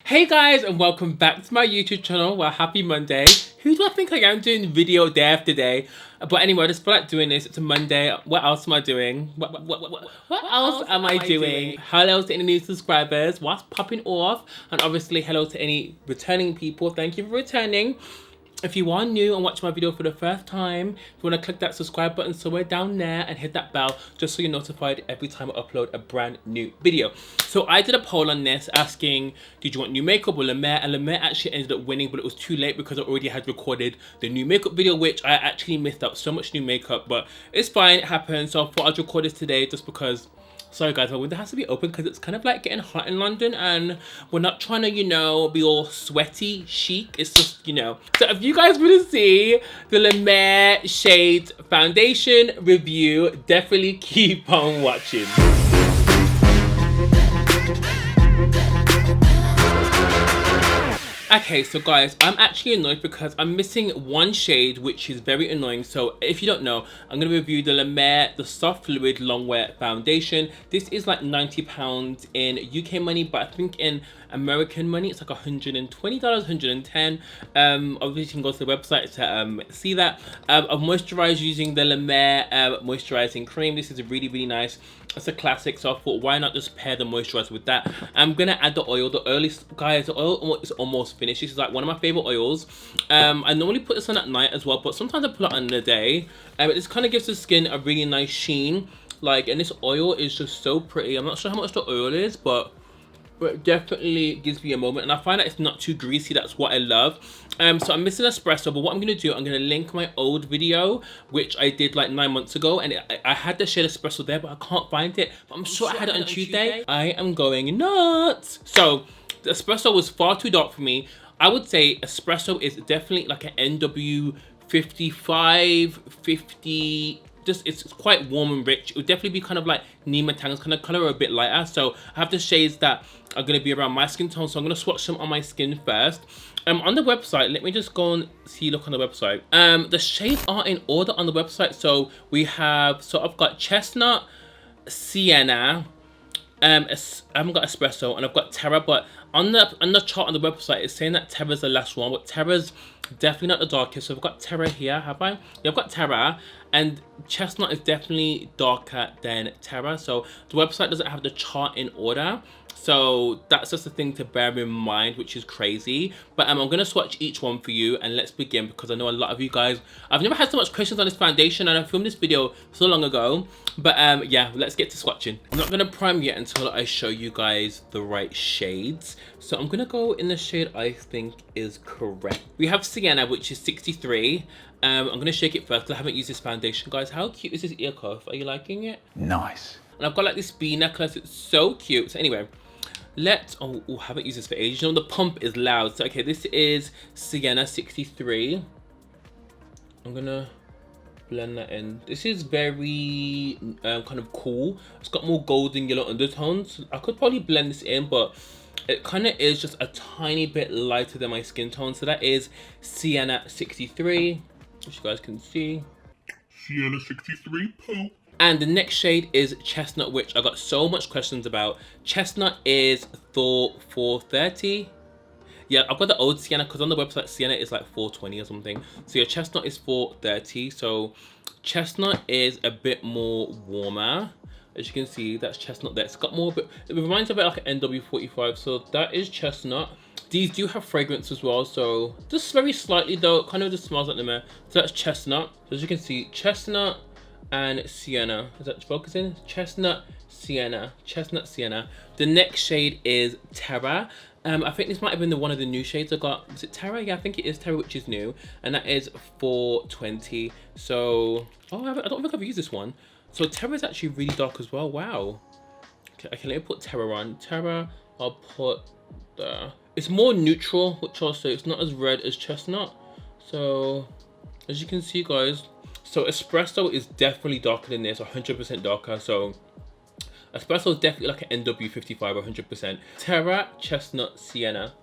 Hey guys, and welcome back to my YouTube channel. Well, happy Monday. Who do I think I am doing video day after day? But anyway, I just feel like doing this. It's a Monday. What else am I doing? What else am I doing? Hello to any new subscribers. What's popping off? And obviously hello to any returning people. Thank you for returning. If you are new and watching my video for the first time, if you want to click that subscribe button somewhere down there and hit that bell just so you're notified every time I upload a brand new video. So I did a poll on this asking, did you want new makeup or Le Mer? And Le Mer actually ended up winning, but it was too late because I already had recorded the new makeup video, which I actually missed out so much new makeup, but it's fine, it happens. So I thought I'd record this today just because, sorry guys, my window has to be open because it's kind of like getting hot in London and we're not trying to, be all sweaty chic. It's just, So if you guys want to see the Le Mer Shades Foundation review, definitely keep on watching. Okay, so guys, I'm actually annoyed because I'm missing one shade, which is very annoying. So if you don't know, I'm going to review the Le Mer, the Soft Fluid Longwear Foundation. This is like £90 in UK money, but I think in American money, it's like $120, $110. Obviously, you can go to the website to see that. I've moisturized using the Le Mer moisturizing cream. This is really, really nice. It's a classic, so I thought, why not just pair the moisturizer with that? I'm gonna add the oil. The oil is, guys, the oil is almost finished. This is like one of my favorite oils. I normally put this on at night as well, but sometimes I put it on in the day. This kind of gives the skin a really nice sheen. And this oil is just so pretty. I'm not sure how much the oil is, but it definitely gives me a moment, and I find that it's not too greasy. That's what I love. So I'm missing espresso, but what I'm gonna do, I'm gonna link my old video which I did like 9 months ago, and I had the shade espresso there, but I can't find it. But I'm sure I had it on Tuesday. I am going nuts. So the espresso was far too dark for me. I would say espresso is definitely like an NW 55, 50. It's quite warm and rich. It would definitely be kind of like Nima Tang's kind of color, a bit lighter. So I have the shades that are going to be around my skin tone, so I'm going to swatch them on my skin first. On the website, let me just go and look on the website. The shades are in order on the website. So we have, I've got Chestnut, Sienna, I haven't got espresso, and I've got Terra, but on the chart on the website it's saying that Terra's the last one, but Terra's definitely not the darkest. So I've got Terra here, have I? Yeah, I've got Terra, and Chestnut is definitely darker than Terra. So the website doesn't have the chart in order. So that's just a thing to bear in mind, which is crazy. But I'm going to swatch each one for you, and let's begin because I know a lot of you guys, I've never had so much questions on this foundation, and I filmed this video so long ago. But yeah, let's get to swatching. I'm not going to prime yet until I show you guys the right shades. So I'm going to go in the shade I think is correct. We have Sienna, which is 63. I'm going to shake it first because I haven't used this foundation. Guys, how cute is this ear cuff? Are you liking it? Nice. And I've got like this bee necklace. It's so cute. So anyway, I haven't used this for ages. The pump is loud. So okay, this is Sienna 63. I'm gonna blend that in. This is very kind of cool. It's got more golden yellow undertones. I could probably blend this in, but it kind of is just a tiny bit lighter than my skin tone. So that is Sienna 63, which you guys can see. Sienna 63 Pope. And the next shade is Chestnut, which I got so much questions about. Chestnut is Thor 430. Yeah, I've got the old Sienna because on the website Sienna is like 420 or something. So yeah, Chestnut is 430. So Chestnut is a bit more warmer. As you can see, that's Chestnut there. It's got more, it reminds me of like an NW45. So that is Chestnut. These do have fragrance as well, so just very slightly though, it kind of just smells like them. So that's Chestnut. So as you can see, Chestnut and Sienna. Is that focusing? Chestnut, Sienna. Chestnut, Sienna. The next shade is Terra. I think this might have been one of the new shades I got. Is it Terra? Yeah, I think it is Terra, which is new. And that is 420. So, I don't think I've used this one. So Terra is actually really dark as well. Wow. Okay, let me put Terra on. Terra, I'll put the... It's more neutral, which also it's not as red as Chestnut. So, as you can see, guys, so espresso is definitely darker than this, 100% darker. So espresso is definitely like an NW55 or 100%. Terra, Chestnut, Sienna.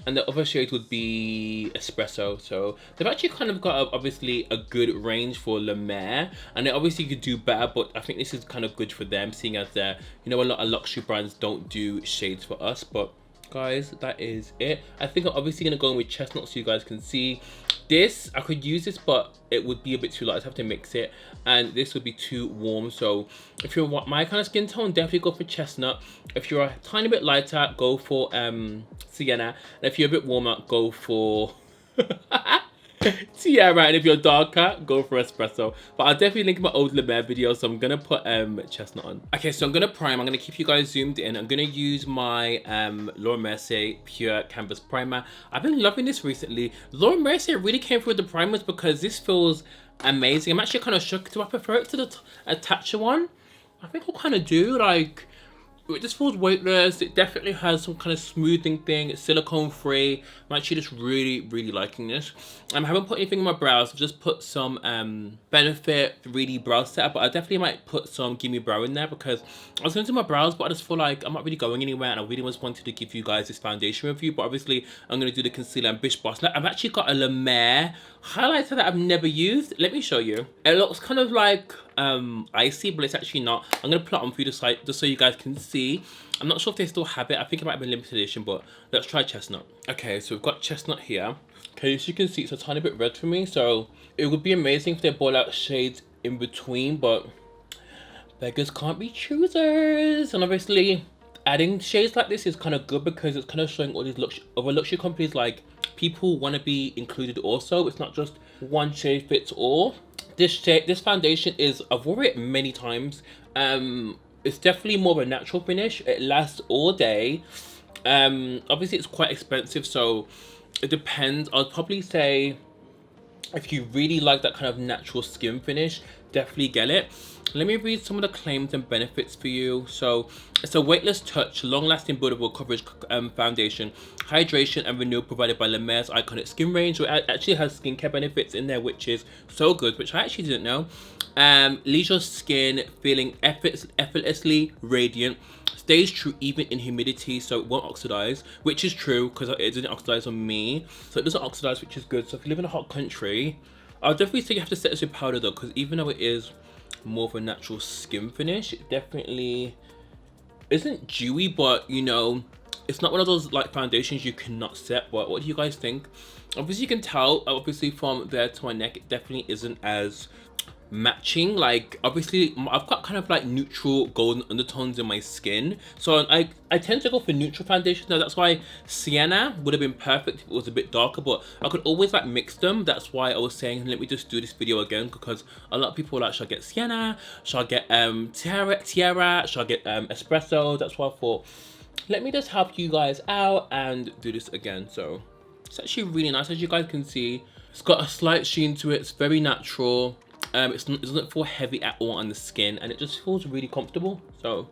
And the other shade would be espresso. So they've actually kind of got obviously a good range for Le Mer, and they obviously could do better, but I think this is kind of good for them, seeing as they're, a lot of luxury brands don't do shades for us. But Guys, that is it. I think I'm obviously gonna go in with Chestnut so you guys can see. This, I could use this, but it would be a bit too light. I'd have to mix it, and this would be too warm. So if you're my kind of skin tone, definitely go for Chestnut. If you're a tiny bit lighter, go for Sienna. And if you're a bit warmer, go for Tiara, and if you're darker, go for espresso. But I'll definitely link my old Le Mer video, so I'm gonna put Chestnut on. Okay, so I'm gonna prime. I'm gonna keep you guys zoomed in. I'm gonna use my Laura Mercier Pure Canvas Primer. I've been loving this recently. Laura Mercier really came through with the primers because this feels amazing. I'm actually kind of shook. Do I prefer it to the attacher one? I think I'll kind of do, like, it just feels weightless. It definitely has some kind of smoothing thing. It's silicone free. I'm actually just really liking this. I haven't put anything in my brows. I've just put some Benefit 3D brow setup, but I definitely might put some Gimme Brow in there because I was going to do my brows, but I just feel like I'm not really going anywhere, and I really just wanted to give you guys this foundation review. But obviously I'm going to do the concealer and Bish Boss. I've actually got a Le Mer highlighter that I've never used. Let me show you. It looks kind of like icy, but it's actually not. I'm going to put it on for you just so you guys can see. I'm not sure if they still have it. I think it might have been limited edition, but let's try Chestnut. Okay, so we've got Chestnut here. Okay, as you can see, it's a tiny bit red for me, so it would be amazing if they brought out shades in between, but beggars can't be choosers. And obviously adding shades like this is kind of good because it's kind of showing all these other luxury companies, like, people want to be included also. It's not just one shade fits all. This foundation is, I've worn it many times. It's definitely more of a natural finish. It lasts all day. Obviously it's quite expensive, so it depends. I'd probably say if you really like that kind of natural skin finish, definitely get it. Let me read some of the claims and benefits for you. So it's a weightless touch, long-lasting buildable coverage foundation, hydration and renewal provided by Le Mer's iconic skin range. It actually has skincare benefits in there, which is so good, which I actually didn't know. Leaves your skin feeling effortlessly radiant, stays true even in humidity, so it won't oxidize, which is true because it didn't oxidize on me. So it doesn't oxidize, which is good. So if you live in a hot country, I'll definitely say you have to set this with powder though, because even though it is more of a natural skin finish, it definitely isn't dewy, but you know, it's not one of those like foundations you cannot set. But what do you guys think? Obviously you can tell, obviously from there to my neck, it definitely isn't as matching. Like, obviously I've got kind of like neutral golden undertones in my skin, so I tend to go for neutral foundations. Now that's why Sienna would have been perfect if it was a bit darker, but I could always like mix them. That's why I was saying let me just do this video again, because a lot of people are like, should I get Sienna, should I get Tiara, should I get espresso? That's why I thought let me just help you guys out and do this again. So it's actually really nice. As you guys can see, it's got a slight sheen to it. It's very natural. It doesn't feel heavy at all on the skin, and it just feels really comfortable. So,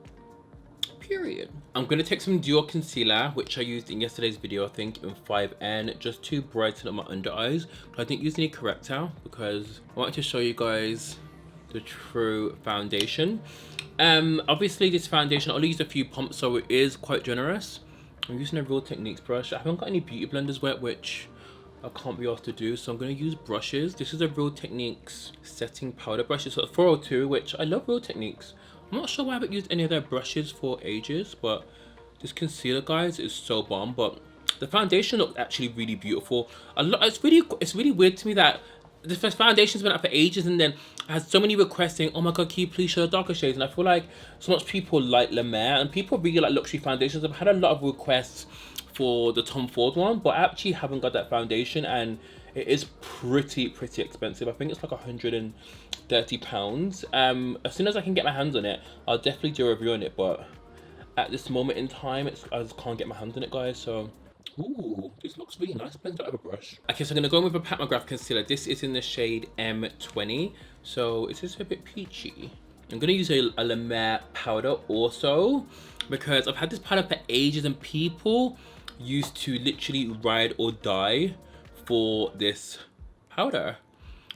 period. I'm going to take some Dior concealer, which I used in yesterday's video, I think, in 5N, just to brighten up my under eyes. But I didn't use any corrector because I wanted to show you guys the true foundation. Obviously, this foundation, I only used a few pumps, so it is quite generous. I'm using a Real Techniques brush. I haven't got any beauty blenders wet, which I can't be asked to do, so I'm going to use brushes. This is a Real Techniques setting powder brush. It's a 402, which I love Real Techniques. I'm not sure why I haven't used any of their brushes for ages, but this concealer, guys, is so bomb. But the foundation looked actually really beautiful. It's really weird to me that the foundation's been out for ages, and then I had so many requests saying, oh my god, can you please show the darker shades? And I feel like so much people like Le Mer, and people really like luxury foundations. I've had a lot of requests for the Tom Ford one, but I actually haven't got that foundation, and it is pretty expensive. I think it's like £130. As soon as I can get my hands on it, I'll definitely do a review on it, but at this moment in time, I just can't get my hands on it, guys. So ooh, this looks really nice. Blend it out of a brush. Okay, so I'm gonna go in with a Pat McGrath concealer. This is in the shade M20, so it's just a bit peachy. I'm gonna use a Le Mer powder also, because I've had this powder for ages, and people used to literally ride or die for this powder.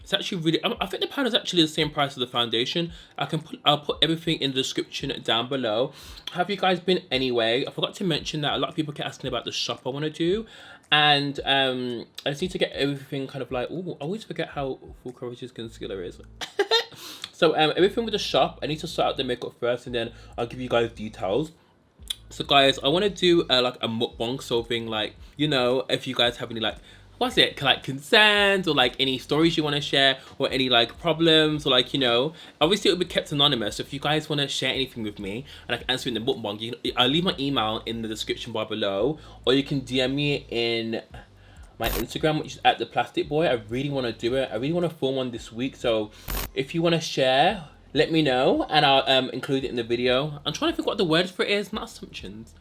It's actually really, I think the powder is actually the same price as the foundation. I'll put everything in the description down below. Have you guys been anyway? I forgot to mention that a lot of people kept asking about the shop I want to do, and I just need to get everything kind of like, oh, I always forget how full coverage this concealer is. So everything with the shop, I need to sort out the makeup first, and then I'll give you guys details. So guys, I want to do like a mukbang, so thing like, you know, if you guys have any like, what's it, like concerns or like any stories you want to share or any like problems or like, you know, obviously it will be kept anonymous. So if you guys want to share anything with me and I can answer in the mukbang, I'll leave my email in the description bar below, or you can DM me in my Instagram, which is at ThePlasticBoy. I really want to do it. I really want to film one this week. So if you want to share, let me know and I'll include it in the video. I'm trying to think what the word for it is, not assumptions.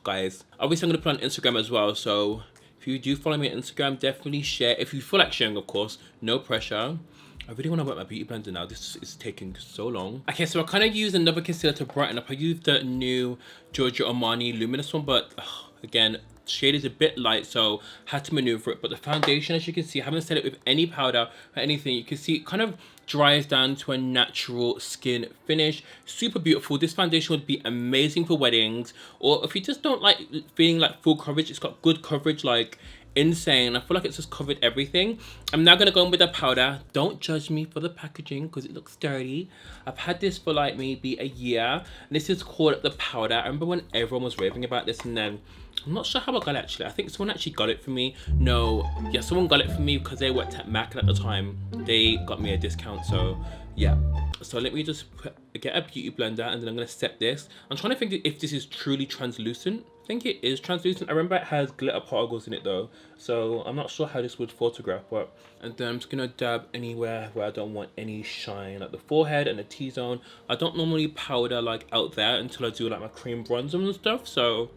Guys, obviously I'm gonna put on Instagram as well, so if you do follow me on Instagram, definitely share. If you feel like sharing, of course, no pressure. I really want to work my beauty blender now. This is taking so long. Okay, so I kind of use another concealer to brighten up. I used the new Giorgio Armani Luminous one, but again, shade is a bit light, so had to maneuver it. But the foundation, as you can see, I haven't set it with any powder or anything. You can see it kind of dries down to a natural skin finish. Super beautiful. This foundation would be amazing for weddings, or if you just don't like feeling like full coverage. It's got good coverage, like insane. I feel like it's just covered everything. I'm now gonna go in with the powder. Don't judge me for the packaging because it looks dirty. I've had this for like maybe a year, and this is called the powder. I remember when everyone was raving about this, and then I'm not sure how I got it actually. I think someone actually got it for me. No, yeah, someone got it for me because they worked at MAC, and at the time they got me a discount. So yeah, so let me just get a beauty blender, and then I'm gonna set this. I'm trying to think if this is truly translucent. I think it is translucent. I remember it has glitter particles in it though, so I'm not sure how this would photograph. But and then I'm just gonna dab anywhere where I don't want any shine, like the forehead and the T-zone. I don't normally powder like out there until I do like my cream bronzer and stuff. So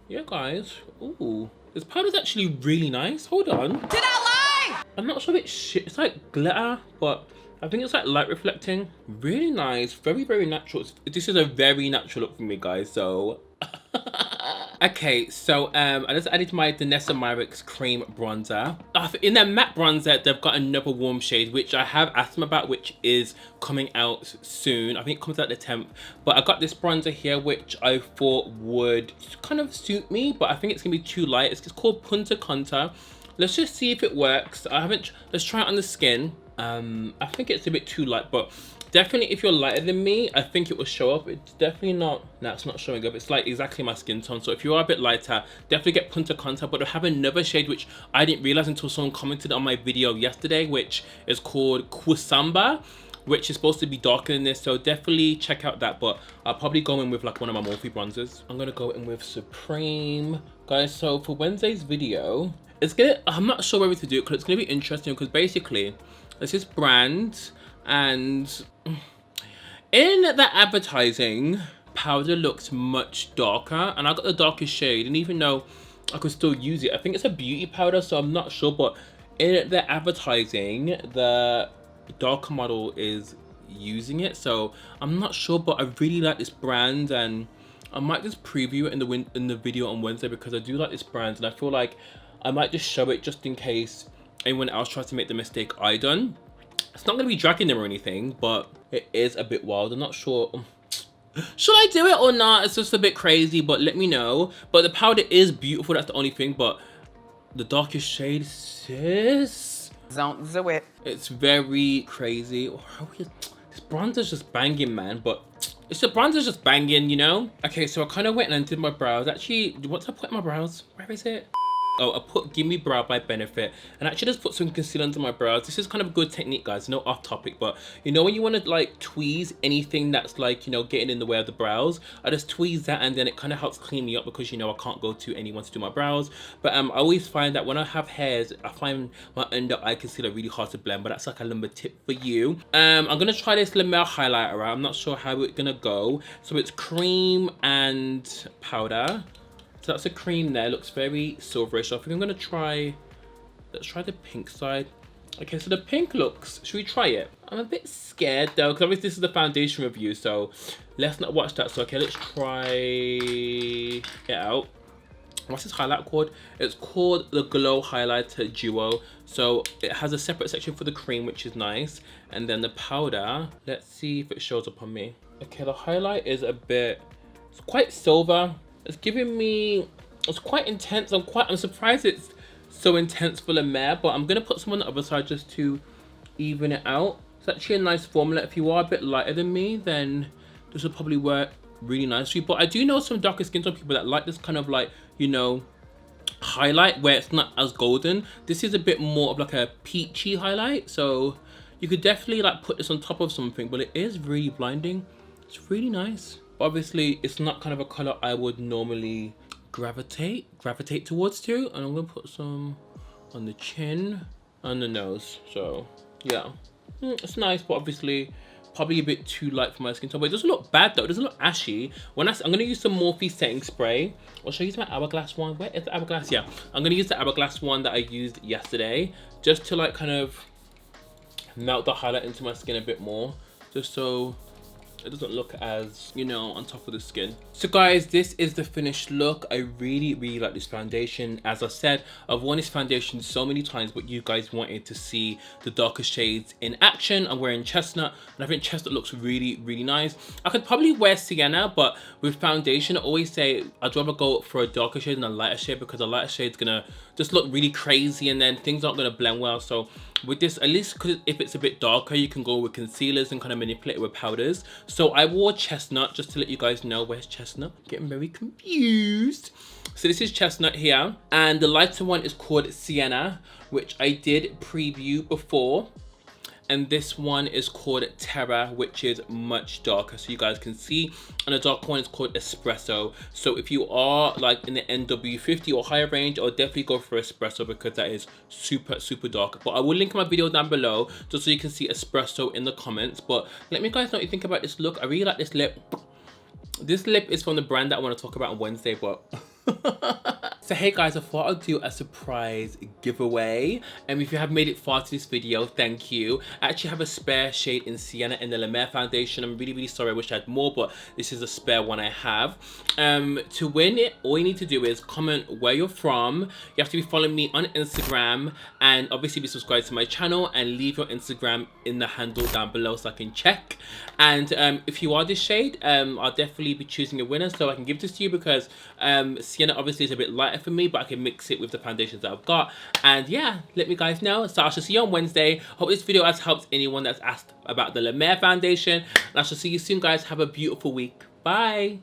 yeah, guys. Ooh, this powder's actually really nice. Hold on. Did I lie? I'm not sure if it's like glitter, but I think it's like light reflecting. Really nice. Very, very natural. This is a very natural look for me, guys. So okay, so I just added my Danessa Myricks cream bronzer. In their matte bronzer, they've got another warm shade, which I have asked them about, which is coming out soon. I think it comes out the 10th. But I got this bronzer here, which I thought would kind of suit me, but I think it's gonna be too light. It's called Punta Conta. Let's just see if it works. Let's try it on the skin. I think it's a bit too light, but definitely if you're lighter than me, I think it will show up. It's definitely not, no, it's not showing up. It's like exactly my skin tone. So if you are a bit lighter, definitely get Punta Conta. But I have another shade which I didn't realize until someone commented on my video yesterday, which is called Kusamba, which is supposed to be darker than this. So definitely check out that, but I'll probably go in with like one of my Morphe bronzers. I'm gonna go in with Supreme. Guys, so for Wednesday's video, I'm not sure whether to do it because it's gonna be interesting, because basically there's this brand, and in the advertising, powder looks much darker, and I got the darkest shade, and even though I could still use it, I think it's a beauty powder, so I'm not sure, but in the advertising, the darker model is using it, so I'm not sure, but I really like this brand, and I might just preview it in the video on Wednesday, because I do like this brand, and I feel like I might just show it just in case anyone else tries to make the mistake I done. It's not going to be dragging them or anything, but it is a bit wild. I'm not sure. Should I do it or not? It's just a bit crazy, but let me know. But the powder is beautiful. That's the only thing. But the darkest shade, sis, don't do it. It's very crazy. This bronzer's just banging, man. But the bronzer's just banging, you know? Okay, so I kind of went and did my brows. Actually, what did I put in my brows? Where is it? Oh, I put Gimme Brow by Benefit, and actually just put some concealer under my brows. This is kind of a good technique, guys. No off topic, but you know when you want to like tweeze anything that's like, you know, getting in the way of the brows, I just tweeze that, and then it kind of helps clean me up, because you know I can't go to anyone to do my brows. But I always find that when I have hairs, I find my under eye concealer really hard to blend, but that's like a little tip for you. I'm gonna try this La Mer highlighter out. I'm not sure how it's gonna go. So it's cream and powder. So that's a cream there, looks very silverish. So I think I'm gonna try, let's try the pink side. Okay, so the pink looks, should we try it? I'm a bit scared though, because obviously this is the foundation review, so let's not watch that. So okay, let's try it out. What's this highlight called? It's called the Glow Highlighter Duo. So it has a separate section for the cream, which is nice. And then the powder, let's see if it shows up on me. Okay, the highlight is a bit, it's quite silver. It's giving me, it's quite intense. I'm surprised it's so intense for La Mer, but I'm gonna put some on the other side just to even it out. It's actually a nice formula. If you are a bit lighter than me, then this will probably work really nicely. But I do know some darker skin tone people that like this kind of like, you know, highlight where it's not as golden. This is a bit more of like a peachy highlight, so you could definitely like put this on top of something, but it is really blinding. It's really nice. But obviously it's not kind of a color I would normally gravitate towards too. And I'm gonna put some on the chin and the nose. So yeah, it's nice, but obviously probably a bit too light for my skin tone. But it doesn't look bad though. It doesn't look ashy. I'm gonna use some Morphe setting spray. Or should I use my Hourglass one? Where is the Hourglass? Yeah, I'm gonna use the Hourglass one that I used yesterday, just to like kind of melt the highlight into my skin a bit more, just so it doesn't look as, you know, on top of the skin. So guys, this is the finished look. I really like this foundation. As I said, I've worn this foundation so many times, but you guys wanted to see the darker shades in action. I'm wearing Chestnut, and I think Chestnut looks really nice. I could probably wear Sienna, but with foundation, I always say I'd rather go for a darker shade than a lighter shade, because a lighter shade's gonna just look really crazy and then things aren't gonna blend well. So with this, at least if it's a bit darker, you can go with concealers and kind of manipulate it with powders. So I wore Chestnut, just to let you guys know. Where's Chestnut? Getting very confused. So this is Chestnut here, and the lighter one is called Sienna, which I did preview before. And this one is called Terra, which is much darker, so you guys can see. And the dark one is called Espresso. So if you are like in the NW50 or higher range, I'll definitely go for Espresso, because that is super dark. But I will link my video down below just so you can see Espresso in the comments. But let me guys know what you think about this look. I really like this lip. This lip is from the brand that I want to talk about on Wednesday, but so hey guys, I thought I'd do a surprise giveaway, and if you have made it far to this video, thank you. I actually have a spare shade in Sienna in the MER foundation. I'm really sorry, I wish I had more, but this is a spare one I have. To win it, all you need to do is comment where you're from. You have to be following me on Instagram, and obviously be subscribed to my channel, and leave your Instagram in the handle down below so I can check. And if you are this shade, I'll definitely be choosing a winner, so I can give this to you, because Sienna obviously is a bit lighter for me, but I can mix it with the foundations that I've got. And yeah, let me guys know. So I shall see you on Wednesday. Hope this video has helped anyone that's asked about the MER foundation, and I shall see you soon guys. Have a beautiful week. Bye.